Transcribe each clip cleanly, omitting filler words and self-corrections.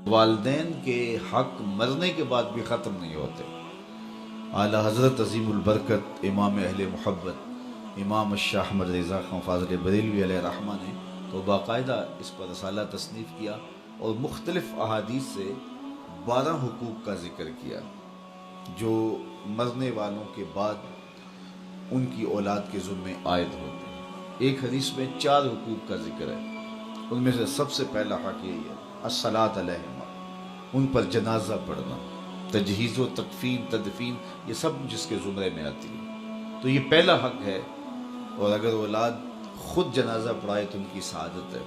والدین کے حق مرنے کے بعد بھی ختم نہیں ہوتے۔ اعلیٰ حضرت عظیم البرکت امام اہل محبت امام الشاہ احمد رضا خان فاضل بریلوی علیہ رحمہ نے تو باقاعدہ اس پر رسالہ تصنیف کیا اور مختلف احادیث سے 12 حقوق کا ذکر کیا جو مرنے والوں کے بعد ان کی اولاد کے ذمے عائد ہوتے ہیں۔ ایک حدیث میں 4 حقوق کا ذکر ہے، ان میں سے سب سے پہلا حق یہی ہے الصلاۃ علیہما، ان پر جنازہ پڑھنا، تجہیز و تکفین تدفین یہ سب جس کے زمرے میں آتی ہے، تو یہ پہلا حق ہے۔ اور اگر اولاد خود جنازہ پڑھائے تو ان کی سعادت ہے،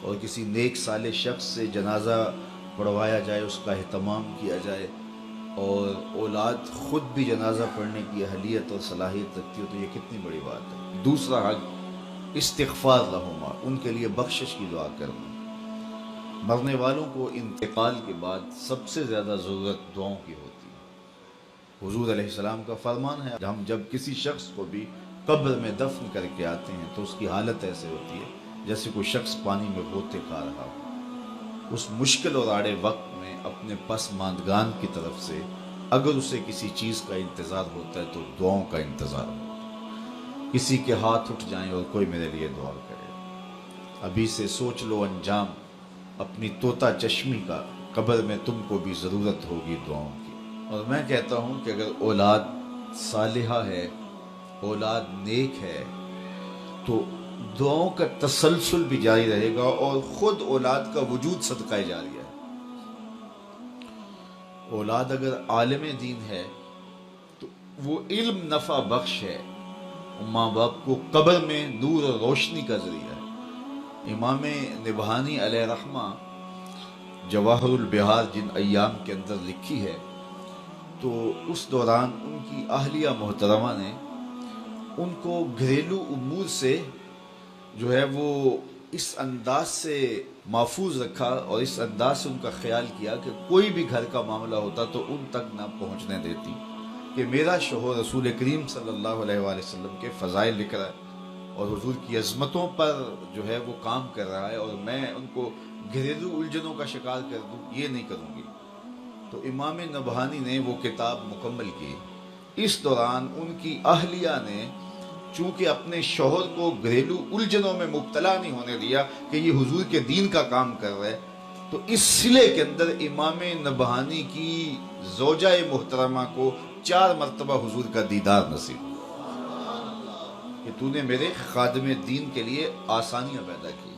اور کسی نیک صالح شخص سے جنازہ پڑھوایا جائے، اس کا اہتمام کیا جائے، اور اولاد خود بھی جنازہ پڑھنے کی اہلیت اور صلاحیت رکھتی ہو تو یہ کتنی بڑی بات ہے۔ دوسرا حق استغفار لہما، ان کے لیے بخشش کی دعا کرنا۔ مرنے والوں کو انتقال کے بعد سب سے زیادہ ضرورت دعاؤں کی ہوتی ہے۔ حضور علیہ السلام کا فرمان ہے ہم جب کسی شخص کو بھی قبر میں دفن کر کے آتے ہیں تو اس کی حالت ایسے ہوتی ہے جیسے کوئی شخص پانی میں غوطے کھا رہا ہو۔ اس مشکل اور آڑے وقت میں اپنے پسماندگان کی طرف سے اگر اسے کسی چیز کا انتظار ہوتا ہے تو دعاؤں کا انتظار ہوتا ہے۔ کسی کے ہاتھ اٹھ جائیں اور کوئی میرے لیے دعا کرے، ابھی سے سوچ لو انجام اپنی طوطا چشمی کا، قبر میں تم کو بھی ضرورت ہوگی دعاؤں کی۔ اور میں کہتا ہوں کہ اگر اولاد صالحہ ہے، اولاد نیک ہے، تو دعاؤں کا تسلسل بھی جاری رہے گا، اور خود اولاد کا وجود صدقہ جاریہ ہے۔ اولاد اگر عالم دین ہے تو وہ علم نفع بخش ہے، ماں باپ کو قبر میں نور اور روشنی کا ذریعہ ہے۔ امام نبہانی علیہ رحمہ جواہر البحار جن ایام کے اندر لکھی ہے تو اس دوران ان کی اہلیہ محترمہ نے ان کو گھریلو امور سے جو ہے وہ اس انداز سے محفوظ رکھا اور اس انداز سے ان کا خیال کیا کہ کوئی بھی گھر کا معاملہ ہوتا تو ان تک نہ پہنچنے دیتی کہ میرا شوہر رسول کریم صلی اللہ علیہ وآلہ وسلم کے فضائل لکھ رہا ہے اور حضور کی عظمتوں پر جو ہے وہ کام کر رہا ہے، اور میں ان کو گھریلو الجھنوں کا شکار کر دوں، یہ نہیں کروں گی۔ تو امام نبہانی نے وہ کتاب مکمل کی۔ اس دوران ان کی اہلیہ نے چونکہ اپنے شوہر کو گھریلو الجھنوں میں مبتلا نہیں ہونے دیا کہ یہ حضور کے دین کا کام کر رہے، تو اس صلے کے اندر امام نبہانی کی زوجہ محترمہ کو 4 مرتبہ حضور کا دیدار نصیب کہ تو نے میرے خادم دین کے لیے آسانیاں پیدا کی۔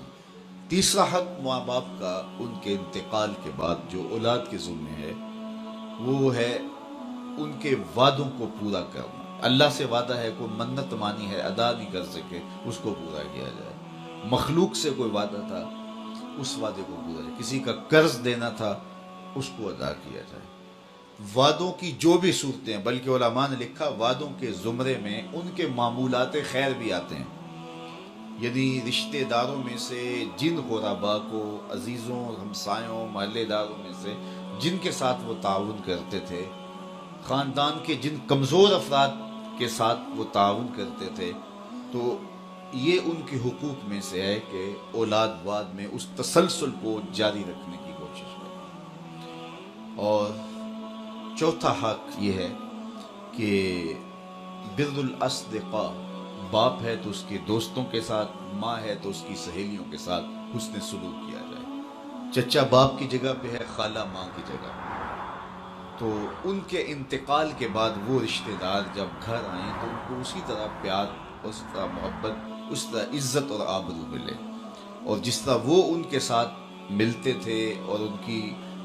تیسرا حق ماں باپ کا ان کے انتقال کے بعد جو اولاد کے ذمہ ہے وہ ہے ان کے وعدوں کو پورا کرنا۔ اللہ سے وعدہ ہے، کوئی منت مانی ہے ادا نہیں کر سکے، اس کو پورا کیا جائے۔ مخلوق سے کوئی وعدہ تھا، اس وعدے کو پورا جائے۔ کسی کا قرض دینا تھا، اس کو ادا کیا جائے۔ وعدوں کی جو بھی صورتیں ہیں، بلکہ علماء نے لکھا وعدوں کے زمرے میں ان کے معمولات خیر بھی آتے ہیں، یعنی رشتہ داروں میں سے جن غرباء کو، عزیزوں، ہمسایوں، محلے داروں میں سے جن کے ساتھ وہ تعاون کرتے تھے، خاندان کے جن کمزور افراد کے ساتھ وہ تعاون کرتے تھے، تو یہ ان کے حقوق میں سے ہے کہ اولاد بعد میں اس تسلسل کو جاری رکھنے کی کوشش کرے۔ اور چوتھا حق یہ ہے کہ بر الاصدقاء، باپ ہے تو اس کے دوستوں کے ساتھ، ماں ہے تو اس کی سہیلیوں کے ساتھ حسن سلوک کیا جائے۔ چچا باپ کی جگہ پہ ہے، خالہ ماں کی جگہ، تو ان کے انتقال کے بعد وہ رشتہ دار جب گھر آئیں تو ان کو اسی طرح پیار، اسی طرح محبت، اس طرح عزت اور آبرو ملے، اور جس طرح وہ ان کے ساتھ ملتے تھے اور ان کی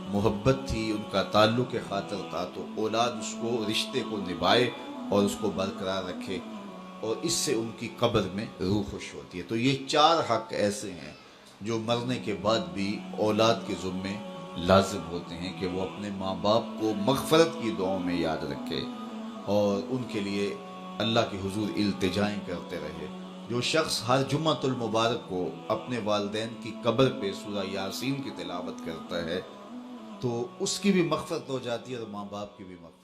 محبت تھی، ان کا تعلق خاطر تھا، تو اولاد اس کو رشتے کو نبھائے اور اس کو برقرار رکھے، اور اس سے ان کی قبر میں روح خوش ہوتی ہے۔ تو یہ 4 حق ایسے ہیں جو مرنے کے بعد بھی اولاد کے ذمے لازم ہوتے ہیں کہ وہ اپنے ماں باپ کو مغفرت کی دعاؤں میں یاد رکھے اور ان کے لیے اللہ کے حضور التجائیں کرتے رہے۔ جو شخص ہر جمعۃ المبارک کو اپنے والدین کی قبر پہ سورہ یاسین کی تلاوت کرتا ہے تو اس کی بھی مغفرت ہو جاتی ہے اور ماں باپ کی بھی مغفرت۔